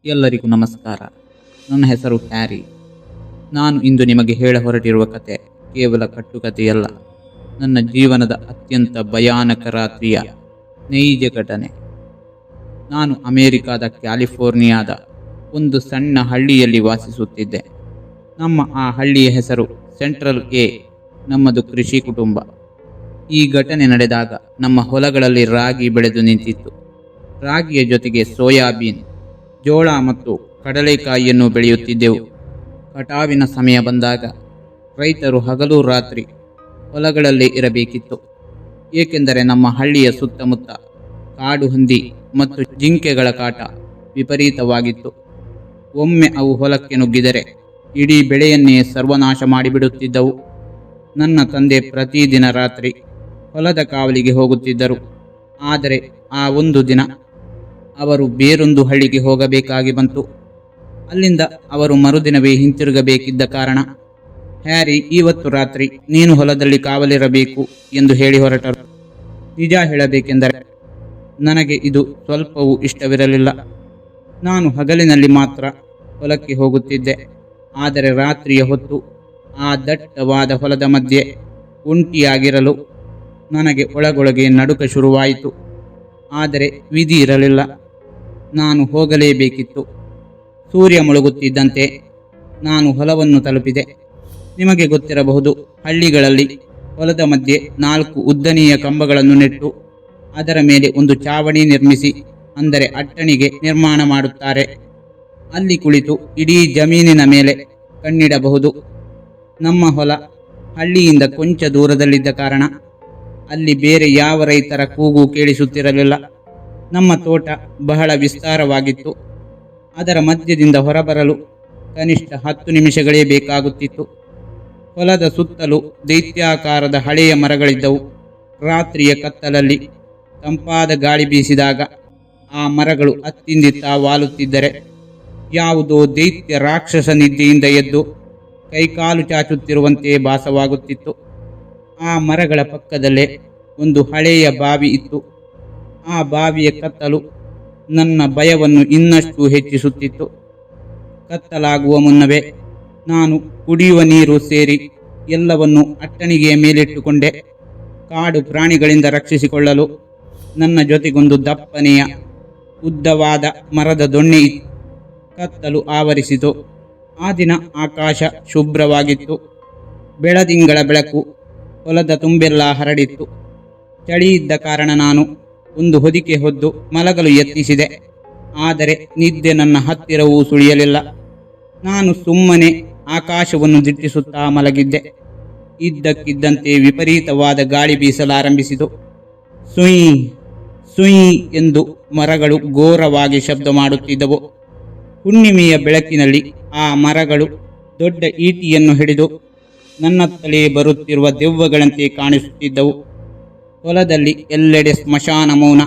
ಎಲ್ಲರಿಗೂ ನಮಸ್ಕಾರ. ನನ್ನ ಹೆಸರು ಹ್ಯಾರಿ. ನಾನು ಇಂದು ನಿಮಗೆ ಹೇಳ ಹೊರಟಿರುವ ಕತೆ ಕೇವಲ ಕಟ್ಟುಕತೆಯಲ್ಲ, ನನ್ನ ಜೀವನದ ಅತ್ಯಂತ ಭಯಾನಕ ರಾತ್ರಿಯ ನೈಜ ಘಟನೆ. ನಾನು ಅಮೆರಿಕಾದ ಕ್ಯಾಲಿಫೋರ್ನಿಯಾದ ಒಂದು ಸಣ್ಣ ಹಳ್ಳಿಯಲ್ಲಿ ವಾಸಿಸುತ್ತಿದ್ದೆ. ನಮ್ಮ ಆ ಹಳ್ಳಿಯ ಹೆಸರು ಸೆಂಟ್ರಲ್ ಎ. ನಮ್ಮದು ಕೃಷಿ ಕುಟುಂಬ. ಈ ಘಟನೆ ನಡೆದಾಗ ನಮ್ಮ ಹೊಲಗಳಲ್ಲಿ ರಾಗಿ ಬೆಳೆದು ನಿಂತಿತ್ತು. ರಾಗಿಯ ಜೊತೆಗೆ ಸೋಯಾಬೀನ್, ಜೋಳ ಮತ್ತು ಕಡಲೆಕಾಯಿಯನ್ನು ಬೆಳೆಯುತ್ತಿದ್ದೆವು. ಕಟಾವಿನ ಸಮಯ ಬಂದಾಗ ರೈತರು ಹಗಲು ರಾತ್ರಿ ಹೊಲಗಳಲ್ಲೇ ಇರಬೇಕಿತ್ತು. ಏಕೆಂದರೆ ನಮ್ಮ ಹಳ್ಳಿಯ ಸುತ್ತಮುತ್ತ ಕಾಡು ಹಂದಿ ಮತ್ತು ಜಿಂಕೆಗಳ ಕಾಟ ವಿಪರೀತವಾಗಿತ್ತು. ಒಮ್ಮೆ ಅವು ಹೊಲಕ್ಕೆ ನುಗ್ಗಿದರೆ ಇಡೀ ಬೆಳೆಯನ್ನೇ ಸರ್ವನಾಶ ಮಾಡಿಬಿಡುತ್ತಿದ್ದವು. ನನ್ನ ತಂದೆ ಪ್ರತಿದಿನ ರಾತ್ರಿ ಹೊಲದ ಕಾವಲಿಗೆ ಹೋಗುತ್ತಿದ್ದರು. ಆದರೆ ಆ ಒಂದು ದಿನ ಅವರು ಬೇರೊಂದು ಹಳ್ಳಿಗೆ ಹೋಗಬೇಕಾಗಿ ಬಂತು. ಅಲ್ಲಿಂದ ಅವರು ಮರುದಿನವೇ ಹಿಂತಿರುಗಬೇಕಿದ್ದ ಕಾರಣ ಹ್ಯಾರಿ, ಇವತ್ತು ರಾತ್ರಿ ನೀನು ಹೊಲದಲ್ಲಿ ಕಾವಲಿರಬೇಕು ಎಂದು ಹೇಳಿ ಹೊರಟರು. ನಿಜ ಹೇಳಬೇಕೆಂದರೆ ನನಗೆ ಇದು ಸ್ವಲ್ಪವೂ ಇಷ್ಟವಿರಲಿಲ್ಲ. ನಾನು ಹಗಲಿನಲ್ಲಿ ಮಾತ್ರ ಹೊಲಕ್ಕೆ ಹೋಗುತ್ತಿದ್ದೆ. ಆದರೆ ರಾತ್ರಿಯ ಹೊತ್ತು ಆ ದಟ್ಟವಾದ ಹೊಲದ ಮಧ್ಯೆ ಒಂಟಿಯಾಗಿರಲು ನನಗೆ ಒಳಗೊಳಗೆ ನಡುಕ ಶುರುವಾಯಿತು. ಆದರೆ ವಿಧಿ ಇರಲಿಲ್ಲ, ನಾನು ಹೋಗಲೇಬೇಕಿತ್ತು. ಸೂರ್ಯ ಮುಳುಗುತ್ತಿದ್ದಂತೆ ನಾನು ಹೊಲವನ್ನು ತಲುಪಿದೆ. ನಿಮಗೆ ಗೊತ್ತಿರಬಹುದು, ಹಳ್ಳಿಗಳಲ್ಲಿ ಹೊಲದ ಮಧ್ಯೆ 4 ಉದ್ದನೆಯ ಕಂಬಗಳನ್ನು ನೆಟ್ಟು ಅದರ ಮೇಲೆ ಒಂದು ಚಾವಣಿ ನಿರ್ಮಿಸಿ, ಅಂದರೆ ಅಟ್ಟಣಿಗೆ ನಿರ್ಮಾಣ ಮಾಡುತ್ತಾರೆ. ಅಲ್ಲಿ ಕುಳಿತು ಇಡೀ ಜಮೀನಿನ ಮೇಲೆ ಕಣ್ಣಿಡಬಹುದು. ನಮ್ಮ ಹೊಲ ಹಳ್ಳಿಯಿಂದ ಕೊಂಚ ದೂರದಲ್ಲಿದ್ದ ಕಾರಣ ಅಲ್ಲಿ ಬೇರೆ ಯಾವ ರೈತರ ಕೂಗು ಕೇಳಿಸುತ್ತಿರಲಿಲ್ಲ. ನಮ್ಮ ತೋಟ ಬಹಳ ವಿಸ್ತಾರವಾಗಿತ್ತು. ಅದರ ಮಧ್ಯದಿಂದ ಹೊರಬರಲು ಕನಿಷ್ಠ 10 ನಿಮಿಷಗಳೇ ಬೇಕಾಗುತ್ತಿತ್ತು. ಹೊಲದ ಸುತ್ತಲೂ ದೈತ್ಯಾಕಾರದ ಹಳೆಯ ಮರಗಳಿದ್ದವು. ರಾತ್ರಿಯ ಕತ್ತಲಲ್ಲಿ ತಂಪಾದ ಗಾಳಿ ಬೀಸಿದಾಗ ಆ ಮರಗಳು ಅತ್ತಿಂದಿತ್ತ ವಾಲುತ್ತಿದ್ದರೆ ಯಾವುದೋ ದೈತ್ಯ ರಾಕ್ಷಸ ನಿದ್ದೆಯಿಂದ ಎದ್ದು ಕೈಕಾಲು ಚಾಚುತ್ತಿರುವಂತೆ ಭಾಸವಾಗುತ್ತಿತ್ತು. ಆ ಮರಗಳ ಪಕ್ಕದಲ್ಲೇ ಒಂದು ಹಳೆಯ ಬಾವಿ ಇತ್ತು. ಆ ಬಾವಿಯ ಕತ್ತಲು ನನ್ನ ಭಯವನ್ನು ಇನ್ನಷ್ಟು ಹೆಚ್ಚಿಸುತ್ತಿತ್ತು. ಕತ್ತಲಾಗುವ ಮುನ್ನವೇ ನಾನು ಕುಡಿಯುವ ನೀರು ಸೇರಿ ಎಲ್ಲವನ್ನೂ ಅಟ್ಟಣಿಗೆಯ ಮೇಲಿಟ್ಟುಕೊಂಡೆ. ಕಾಡು ಪ್ರಾಣಿಗಳಿಂದ ರಕ್ಷಿಸಿಕೊಳ್ಳಲು ನನ್ನ ಜೊತೆಗೊಂದು ದಪ್ಪನೆಯ ಉದ್ದವಾದ ಮರದ ದೊಣ್ಣೆ ಇತ್ತು. ಕತ್ತಲು ಆವರಿಸಿತು. ಆ ದಿನ ಆಕಾಶ ಶುಭ್ರವಾಗಿತ್ತು. ಬೆಳದಿಂಗಳ ಬೆಳಕು ಹೊಲದ ತುಂಬೆಲ್ಲ ಹರಡಿತ್ತು. ಚಳಿ ಇದ್ದ ಕಾರಣ ನಾನು ಒಂದು ಹೊದಿಕೆ ಹೊದ್ದು ಮಲಗಲು ಯತ್ನಿಸಿದೆ. ಆದರೆ ನಿದ್ದೆ ನನ್ನ ಹತ್ತಿರವೂ ಸುಳಿಯಲಿಲ್ಲ. ನಾನು ಸುಮ್ಮನೆ ಆಕಾಶವನ್ನು ದಿಟ್ಟಿಸುತ್ತಾ ಮಲಗಿದ್ದೆ. ಇದ್ದಕ್ಕಿದ್ದಂತೆ ವಿಪರೀತವಾದ ಗಾಳಿ ಬೀಸಲಾರಂಭಿಸಿತು. ಸುಯ್ ಸುಯ್ ಎಂದು ಮರಗಳು ಘೋರವಾಗಿ ಶಬ್ದ ಮಾಡುತ್ತಿದ್ದವು. ಹುಣ್ಣಿಮೆಯ ಬೆಳಕಿನಲ್ಲಿ ಆ ಮರಗಳು ದೊಡ್ಡ ಈಟಿಯನ್ನು ಹಿಡಿದು ನನ್ನತ್ತಲೇ ಬರುತ್ತಿರುವ ದೆವ್ವಗಳಂತೆ ಕಾಣಿಸುತ್ತಿದ್ದವು. ಹೊಲದಲ್ಲಿ ಎಲ್ಲೆಡೆ ಸ್ಮಶಾನ ಮೌನ.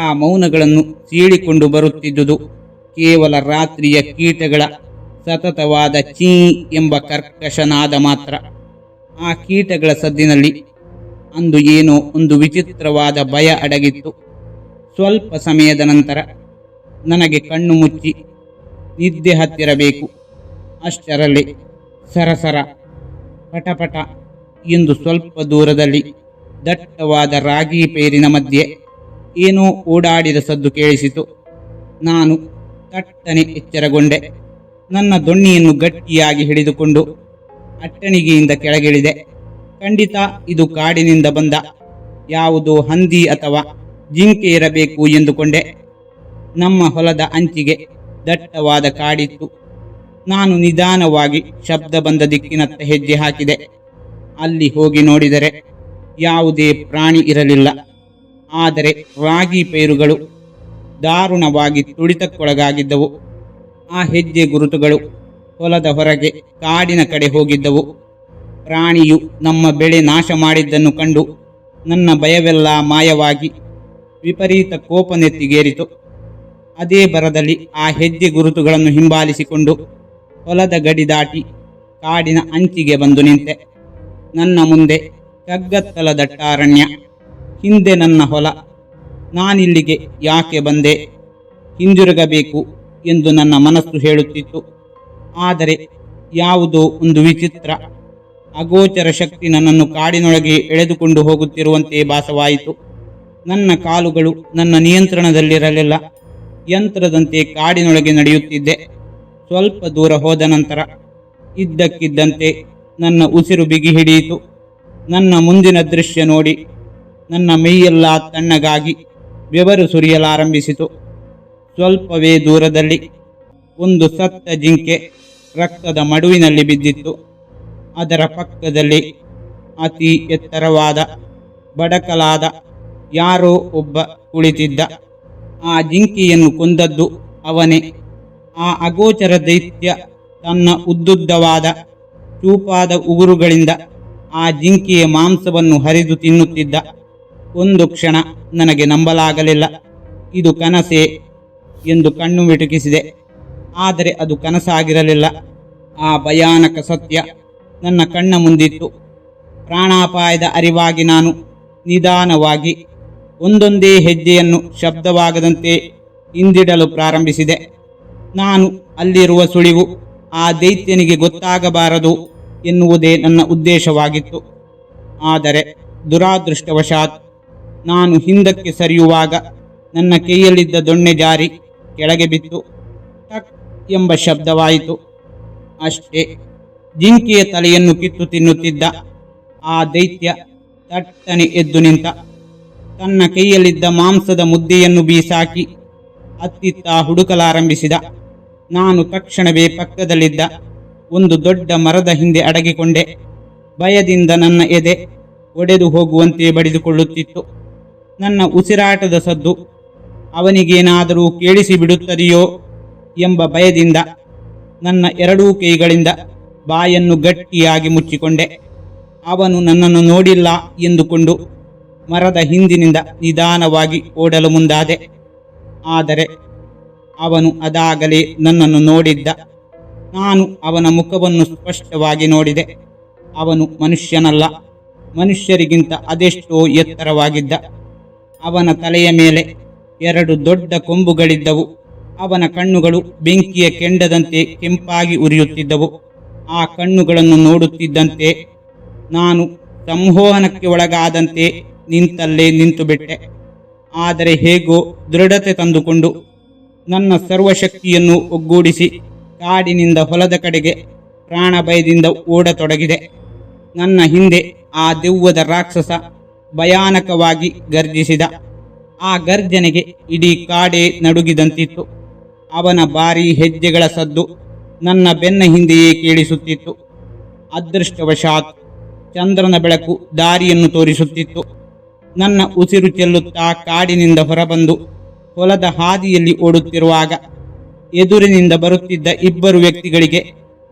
ಆ ಮೌನಗಳನ್ನು ಸೀಳಿಕೊಂಡು ಬರುತ್ತಿದ್ದುದು ಕೇವಲ ರಾತ್ರಿಯ ಕೀಟಗಳ ಸತತವಾದ ಚೀ ಎಂಬ ಕರ್ಕಶನಾದ ಮಾತ್ರ. ಆ ಕೀಟಗಳ ಸದ್ದಿನಲ್ಲಿ ಅಂದು ಏನೋ ಒಂದು ವಿಚಿತ್ರವಾದ ಭಯ ಅಡಗಿತ್ತು. ಸ್ವಲ್ಪ ಸಮಯದ ನಂತರ ನನಗೆ ಕಣ್ಣು ಮುಚ್ಚಿ ನಿದ್ದೆ ಹತ್ತಿರಬೇಕು. ಅಷ್ಟರಲ್ಲಿ ಸರಸರ ಪಟಪಟ ಎಂದು ಸ್ವಲ್ಪ ದೂರದಲ್ಲಿ ದಟ್ಟವಾದ ರಾಗಿ ಪೈರಿನ ಮಧ್ಯೆ ಏನೋ ಓಡಾಡಿದ ಸದ್ದು ಕೇಳಿಸಿತು. ನಾನು ತಟ್ಟನೆ ಎಚ್ಚರಗೊಂಡೆ. ನನ್ನ ದೊಣ್ಣೆಯನ್ನು ಗಟ್ಟಿಯಾಗಿ ಹಿಡಿದುಕೊಂಡು ಅಟ್ಟಣಿಗೆಯಿಂದ ಕೆಳಗಿಳಿದೆ. ಖಂಡಿತ ಇದು ಕಾಡಿನಿಂದ ಬಂದ ಯಾವುದೋ ಹಂದಿ ಅಥವಾ ಜಿಂಕೆ ಇರಬೇಕು ಎಂದುಕೊಂಡೆ. ನಮ್ಮ ಹೊಲದ ಅಂಚಿಗೆ ದಟ್ಟವಾದ ಕಾಡಿತ್ತು. ನಾನು ನಿಧಾನವಾಗಿ ಶಬ್ದ ಬಂದ ದಿಕ್ಕಿನತ್ತ ಹೆಜ್ಜೆ ಹಾಕಿದೆ. ಅಲ್ಲಿ ಹೋಗಿ ನೋಡಿದರೆ ಯಾವುದೇ ಪ್ರಾಣಿ ಇರಲಿಲ್ಲ. ಆದರೆ ರಾಗಿ ಪೈರುಗಳು ದಾರುಣವಾಗಿ ತುಳಿತಕ್ಕೊಳಗಾಗಿದ್ದವು. ಆ ಹೆಜ್ಜೆ ಗುರುತುಗಳು ಹೊಲದ ಹೊರಗೆ ಕಾಡಿನ ಕಡೆ ಹೋಗಿದ್ದವು. ಪ್ರಾಣಿಯು ನಮ್ಮ ಬೆಳೆ ನಾಶ ಮಾಡಿದ್ದನ್ನು ಕಂಡು ನನ್ನ ಭಯವೆಲ್ಲ ಮಾಯವಾಗಿ ವಿಪರೀತ ಕೋಪ ನೆತ್ತಿಗೇರಿತು. ಅದೇ ಭರದಲ್ಲಿ ಆ ಹೆಜ್ಜೆ ಗುರುತುಗಳನ್ನು ಹಿಂಬಾಲಿಸಿಕೊಂಡು ಹೊಲದ ಗಡಿ ದಾಟಿ ಕಾಡಿನ ಅಂಚಿಗೆ ಬಂದು ನಿಂತೆ. ನನ್ನ ಮುಂದೆ ಕಗ್ಗತ್ತಲ ದಟ್ಟಾರಣ್ಯ, ಹಿಂದೆ ನನ್ನ ಹೊಲ. ನಾನಿಲ್ಲಿಗೆ ಯಾಕೆ ಬಂದೆ? ಹಿಂದಿರುಗಬೇಕು ಎಂದು ನನ್ನ ಮನಸ್ಸು ಹೇಳುತ್ತಿತ್ತು. ಆದರೆ ಯಾವುದೋ ಒಂದು ವಿಚಿತ್ರ ಅಗೋಚರ ಶಕ್ತಿ ನನ್ನನ್ನು ಕಾಡಿನೊಳಗೆ ಎಳೆದುಕೊಂಡು ಹೋಗುತ್ತಿರುವಂತೆ ಭಾಸವಾಯಿತು. ನನ್ನ ಕಾಲುಗಳು ನನ್ನ ನಿಯಂತ್ರಣದಲ್ಲಿರಲಿಲ್ಲ. ಯಂತ್ರದಂತೆ ಕಾಡಿನೊಳಗೆ ನಡೆಯುತ್ತಿದ್ದೆ. ಸ್ವಲ್ಪ ದೂರ ಹೋದ ನಂತರ ಇದ್ದಕ್ಕಿದ್ದಂತೆ ನನ್ನ ಉಸಿರು ಬಿಗಿ ಹಿಡಿಯಿತು. ನನ್ನ ಮುಂದಿನ ದೃಶ್ಯ ನೋಡಿ ನನ್ನ ಮೈಯೆಲ್ಲ ತಣ್ಣಗಾಗಿ ಬೆವರು ಸುರಿಯಲಾರಂಭಿಸಿತು. ಸ್ವಲ್ಪವೇ ದೂರದಲ್ಲಿ ಒಂದು ಸತ್ತ ಜಿಂಕೆ ರಕ್ತದ ಮಡುವಿನಲ್ಲಿ ಬಿದ್ದಿತ್ತು. ಅದರ ಪಕ್ಕದಲ್ಲಿ ಅತಿ ಎತ್ತರವಾದ ಬಡಕಲಾದ ಯಾರೋ ಒಬ್ಬ ಕುಳಿತಿದ್ದ. ಆ ಜಿಂಕೆಯನ್ನು ಕೊಂದದ್ದು ಅವನೇ. ಆ ಅಗೋಚರ ದೈತ್ಯ ತನ್ನ ಉದ್ದುದ್ದವಾದ ಚೂಪಾದ ಉಗುರುಗಳಿಂದ ಆ ಜಿಂಕೆಯ ಮಾಂಸವನ್ನು ಹರಿದು ತಿನ್ನುತ್ತಿದ್ದ. ಒಂದು ಕ್ಷಣ ನನಗೆ ನಂಬಲಾಗಲಿಲ್ಲ. ಇದು ಕನಸೇ ಎಂದು ಕಣ್ಣು ಮಿಟುಕಿಸಿದೆ. ಆದರೆ ಅದು ಕನಸಾಗಿರಲಿಲ್ಲ. ಆ ಭಯಾನಕ ಸತ್ಯ ನನ್ನ ಕಣ್ಣ ಮುಂದಿತ್ತು. ಪ್ರಾಣಾಪಾಯದ ಅರಿವಾಗಿ ನಾನು ನಿಧಾನವಾಗಿ ಒಂದೊಂದೇ ಹೆಜ್ಜೆಯನ್ನು ಶಬ್ದವಾಗದಂತೆ ಹಿಂದಿಡಲು ಪ್ರಾರಂಭಿಸಿದೆ. ನಾನು ಅಲ್ಲಿರುವ ಸುಳಿವು ಆ ದೈತ್ಯನಿಗೆ ಗೊತ್ತಾಗಬಾರದು ಎನ್ನುವುದೇ ನನ್ನ ಉದ್ದೇಶವಾಗಿತ್ತು. ಆದರೆ ದುರಾದೃಷ್ಟವಶಾತ್ ನಾನು ಹಿಂದಕ್ಕೆ ಸರಿಯುವಾಗ ನನ್ನ ಕೈಯಲ್ಲಿದ್ದ ದೊಣ್ಣೆ ಜಾರಿ ಕೆಳಗೆ ಬಿತ್ತು. ಟಕ್ ಎಂಬ ಶಬ್ದವಾಯಿತು. ಅಷ್ಟೇ. ಜಿಂಕೆಯ ತಲೆಯನ್ನು ಕಿತ್ತು ತಿನ್ನುತ್ತಿದ್ದ ಆ ದೈತ್ಯ ತಟ್ಟನೆ ಎದ್ದು ನಿಂತ. ತನ್ನ ಕೈಯಲ್ಲಿದ್ದ ಮಾಂಸದ ಮುದ್ದೆಯನ್ನು ಬೀಸಾಕಿ ಅತ್ತಿತ್ತ ಹುಡುಕಲಾರಂಭಿಸಿದ. ನಾನು ತಕ್ಷಣವೇ ಪಕ್ಕದಲ್ಲಿದ್ದ ಒಂದು ದೊಡ್ಡ ಮರದ ಹಿಂದೆ ಅಡಗಿಕೊಂಡೆ. ಭಯದಿಂದ ನನ್ನ ಎದೆ ಒಡೆದು ಹೋಗುವಂತೆ ಬಡಿದುಕೊಳ್ಳುತ್ತಿತ್ತು. ನನ್ನ ಉಸಿರಾಟದ ಸದ್ದು ಅವನಿಗೇನಾದರೂ ಕೇಳಿಸಿಬಿಡುತ್ತದೆಯೋ ಎಂಬ ಭಯದಿಂದ ನನ್ನ ಎರಡೂ ಕೈಗಳಿಂದ ಬಾಯನ್ನು ಗಟ್ಟಿಯಾಗಿ ಮುಚ್ಚಿಕೊಂಡೆ. ಅವನು ನನ್ನನ್ನು ನೋಡಿಲ್ಲ ಎಂದುಕೊಂಡು ಮರದ ಹಿಂದಿನಿಂದ ನಿಧಾನವಾಗಿ ಓಡಲು ಮುಂದಾದೆ. ಆದರೆ ಅವನು ಅದಾಗಲೇ ನನ್ನನ್ನು ನೋಡಿದ್ದ. ನಾನು ಅವನ ಮುಖವನ್ನು ಸ್ಪಷ್ಟವಾಗಿ ನೋಡಿದೆ. ಅವನು ಮನುಷ್ಯನಲ್ಲ, ಮನುಷ್ಯರಿಗಿಂತ ಅದೆಷ್ಟೋ ಎತ್ತರವಾಗಿದ್ದ. ಅವನ ತಲೆಯ ಮೇಲೆ ಎರಡು ದೊಡ್ಡ ಕೊಂಬುಗಳಿದ್ದವು. ಅವನ ಕಣ್ಣುಗಳು ಬೆಂಕಿಯ ಕೆಂಡದಂತೆ ಕೆಂಪಾಗಿ ಉರಿಯುತ್ತಿದ್ದವು. ಆ ಕಣ್ಣುಗಳನ್ನು ನೋಡುತ್ತಿದ್ದಂತೆ ನಾನು ಸಂಮೋಹನಕ್ಕೆ ಒಳಗಾದಂತೆ ನಿಂತಲ್ಲೇ ನಿಂತುಬಿಟ್ಟೆ. ಆದರೆ ಹೇಗೋ ದೃಢತೆ ತಂದುಕೊಂಡು ನನ್ನ ಸರ್ವಶಕ್ತಿಯನ್ನು ಒಗ್ಗೂಡಿಸಿ ಕಾಡಿನಿಂದ ಹೊಲದ ಕಡೆಗೆ ಪ್ರಾಣ ಭಯದಿಂದ ಓಡತೊಡಗಿದೆ. ನನ್ನ ಹಿಂದೆ ಆ ದೆವ್ವದ ರಾಕ್ಷಸ ಭಯಾನಕವಾಗಿ ಗರ್ಜಿಸಿದ. ಆ ಗರ್ಜನೆಗೆ ಇಡೀ ಕಾಡೇ ನಡುಗಿದಂತಿತ್ತು. ಅವನ ಭಾರೀ ಹೆಜ್ಜೆಗಳ ಸದ್ದು ನನ್ನ ಬೆನ್ನ ಹಿಂದೆಯೇ ಕೇಳಿಸುತ್ತಿತ್ತು. ಅದೃಷ್ಟವಶಾತ್ ಚಂದ್ರನ ಬೆಳಕು ದಾರಿಯನ್ನು ತೋರಿಸುತ್ತಿತ್ತು. ನನ್ನ ಉಸಿರು ಚೆಲ್ಲುತ್ತಾ ಕಾಡಿನಿಂದ ಹೊರಬಂದು ಹೊಲದ ಹಾದಿಯಲ್ಲಿ ಓಡುತ್ತಿರುವಾಗ ಎದುರಿನಿಂದ ಬರುತ್ತಿದ್ದ ಇಬ್ಬರು ವ್ಯಕ್ತಿಗಳಿಗೆ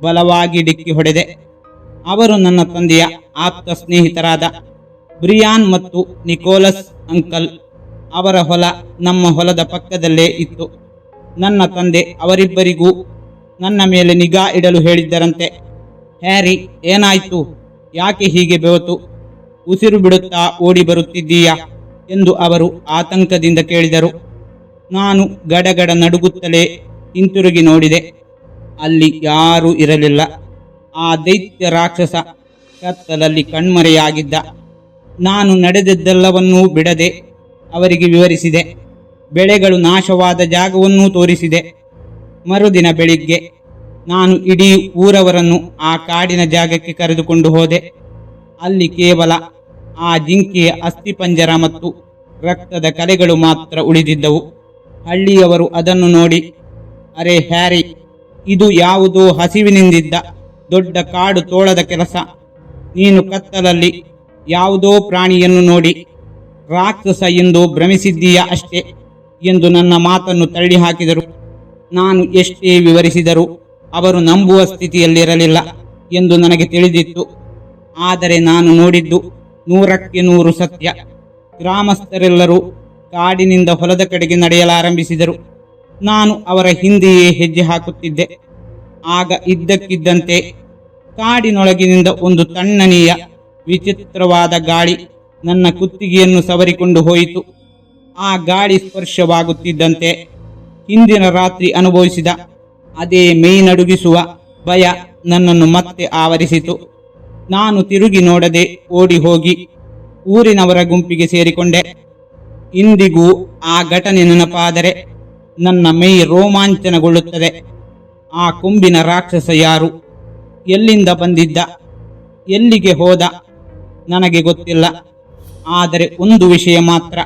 ಬಲವಾಗಿ ಡಿಕ್ಕಿ ಹೊಡೆದೆ. ಅವರು ನನ್ನ ತಂದೆಯ ಆಪ್ತ ಸ್ನೇಹಿತರಾದ ಬ್ರಿಯಾನ್ ಮತ್ತು ನಿಕೋಲಸ್ ಅಂಕಲ್. ಅವರ ಹೊಲ ನಮ್ಮ ಹೊಲದ ಪಕ್ಕದಲ್ಲೇ ಇತ್ತು. ನನ್ನ ತಂದೆ ಅವರಿಬ್ಬರಿಗೂ ನನ್ನ ಮೇಲೆ ನಿಗಾ ಇಡಲು ಹೇಳಿದ್ದರಂತೆ. ಹ್ಯಾರಿ, ಏನಾಯ್ತು? ಯಾಕೆ ಹೀಗೆ ಬೆವತು ಉಸಿರು ಬಿಡುತ್ತಾ ಓಡಿ ಬರುತ್ತಿದ್ದೀಯಾ ಎಂದು ಅವರು ಆತಂಕದಿಂದ ಕೇಳಿದರು. ನಾನು ಗಡಗಡ ನಡುಗುತ್ತಲೇ ಹಿಂತಿರುಗಿ ನೋಡಿದೆ. ಅಲ್ಲಿ ಯಾರೂ ಇರಲಿಲ್ಲ. ಆ ದೈತ್ಯ ರಾಕ್ಷಸ ಕತ್ತಲಲ್ಲಿ ಕಣ್ಮರೆಯಾಗಿದ್ದ. ನಾನು ನಡೆದದ್ದೆಲ್ಲವನ್ನೂ ಬಿಡದೆ ಅವರಿಗೆ ವಿವರಿಸಿದೆ. ಬೆಳೆಗಳು ನಾಶವಾದ ಜಾಗವನ್ನೂ ತೋರಿಸಿದೆ. ಮರುದಿನ ಬೆಳಿಗ್ಗೆ ನಾನು ಇಡೀ ಊರವರನ್ನು ಆ ಕಾಡಿನ ಜಾಗಕ್ಕೆ ಕರೆದುಕೊಂಡು ಹೋದೆ. ಅಲ್ಲಿ ಕೇವಲ ಆ ಜಿಂಕೆಯ ಅಸ್ಥಿಪಂಜರ ಮತ್ತು ರಕ್ತದ ಕಲೆಗಳು ಮಾತ್ರ ಉಳಿದಿದ್ದವು. ಹಳ್ಳಿಯವರು ಅದನ್ನು ನೋಡಿ, ಅರೆ ಹ್ಯಾರಿ, ಇದು ಯಾವುದೋ ಹಸಿವಿನಿಂದಿದ್ದ ದೊಡ್ಡ ಕಾಡು ತೋಳದ ಕೆಲಸ. ನೀನು ಕತ್ತಲಲ್ಲಿ ಯಾವುದೋ ಪ್ರಾಣಿಯನ್ನು ನೋಡಿ ರಾಕ್ಷಸ ಎಂದು ಭ್ರಮಿಸಿದ್ದೀಯಾ ಅಷ್ಟೇ ಎಂದು ನನ್ನ ಮಾತನ್ನು ತಳ್ಳಿ ಹಾಕಿದರು. ನಾನು ಎಷ್ಟೇ ವಿವರಿಸಿದರೂ ಅವರು ನಂಬುವ ಸ್ಥಿತಿಯಲ್ಲಿರಲಿಲ್ಲ ಎಂದು ನನಗೆ ತಿಳಿದಿತ್ತು. ಆದರೆ ನಾನು ನೋಡಿದ್ದು 100ಕ್ಕೆ 100 ಸತ್ಯ. ಗ್ರಾಮಸ್ಥರೆಲ್ಲರೂ ಕಾಡಿನಿಂದ ಹೊಲದ ಕಡೆಗೆ ನಡೆಯಲಾರಂಭಿಸಿದರು. ನಾನು ಅವರ ಹಿಂದೆಯೇ ಹೆಜ್ಜೆ ಹಾಕುತ್ತಿದ್ದೆ. ಆಗ ಇದ್ದಕ್ಕಿದ್ದಂತೆ ಕಾಡಿನೊಳಗಿನಿಂದ ಒಂದು ತಣ್ಣನೆಯ ವಿಚಿತ್ರವಾದ ಗಾಳಿ ನನ್ನ ಕುತ್ತಿಗೆಯನ್ನು ಸವರಿಕೊಂಡು ಹೋಯಿತು. ಆ ಗಾಳಿ ಸ್ಪರ್ಶವಾಗುತ್ತಿದ್ದಂತೆ ಹಿಂದಿನ ರಾತ್ರಿ ಅನುಭವಿಸಿದ ಅದೇ ಮೈ ನಡುಗಿಸುವ ಭಯ ನನ್ನನ್ನು ಮತ್ತೆ ಆವರಿಸಿತು. ನಾನು ತಿರುಗಿ ನೋಡದೆ ಓಡಿ ಹೋಗಿ ಊರಿನವರ ಗುಂಪಿಗೆ ಸೇರಿಕೊಂಡೆ. ಇಂದಿಗೂ ಆ ಘಟನೆ ನೆನಪಾದರೆ ನನ್ನ ಮೈ ರೋಮಾಂಚನಗೊಳ್ಳುತ್ತದೆ. ಆ ಕೊಂಬಿನ ರಾಕ್ಷಸ ಯಾರು? ಎಲ್ಲಿಂದ ಬಂದಿದ್ದ? ಎಲ್ಲಿಗೆ ಹೋದ? ನನಗೆ ಗೊತ್ತಿಲ್ಲ. ಆದರೆ ಒಂದು ವಿಷಯ ಮಾತ್ರ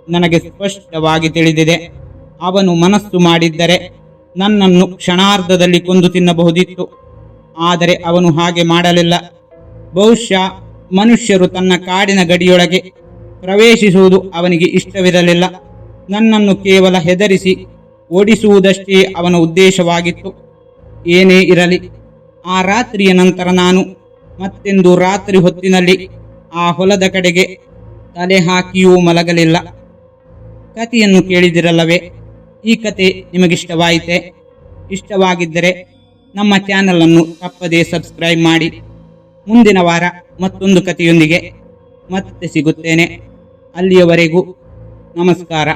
ನನಗೆ ಸ್ಪಷ್ಟವಾಗಿ ತಿಳಿದಿದೆ. ಅವನು ಮನಸ್ಸು ಮಾಡಿದ್ದರೆ ನನ್ನನ್ನು ಕ್ಷಣಾರ್ಧದಲ್ಲಿ ಕೊಂದು ತಿನ್ನಬಹುದಿತ್ತು. ಆದರೆ ಅವನು ಹಾಗೆ ಮಾಡಲಿಲ್ಲ. ಬಹುಶಃ ಮನುಷ್ಯರು ತನ್ನ ಕಾಡಿನ ಗಡಿಯೊಳಗೆ ಪ್ರವೇಶಿಸುವುದು ಅವನಿಗೆ ಇಷ್ಟವಿರಲಿಲ್ಲ. ನನ್ನನ್ನು ಕೇವಲ ಹೆದರಿಸಿ ಓಡಿಸುವುದಷ್ಟೇ ಅವನ ಉದ್ದೇಶವಾಗಿತ್ತು. ಏನೇ ಇರಲಿ, ಆ ರಾತ್ರಿಯ ನಂತರ ನಾನು ಮತ್ತೆಂದು ರಾತ್ರಿ ಹೊತ್ತಿನಲ್ಲಿ ಆ ಹೊಲದ ಕಡೆಗೆ ತಲೆ ಹಾಕಿಯೂ ಮಲಗಲಿಲ್ಲ. ಕಥೆಯನ್ನು ಕೇಳಿದಿರಲ್ಲವೇ? ಈ ಕತೆ ನಿಮಗಿಷ್ಟವಾಯಿತೆ? ಇಷ್ಟವಾಗಿದ್ದರೆ ನಮ್ಮ ಚಾನಲನ್ನು ತಪ್ಪದೇ ಸಬ್ಸ್ಕ್ರೈಬ್ ಮಾಡಿ. ಮುಂದಿನ ವಾರ ಮತ್ತೊಂದು ಕಥೆಯೊಂದಿಗೆ ಮತ್ತೆ ಸಿಗುತ್ತೇನೆ. ಅಲ್ಲಿಯವರೆಗೂ ನಮಸ್ಕಾರ.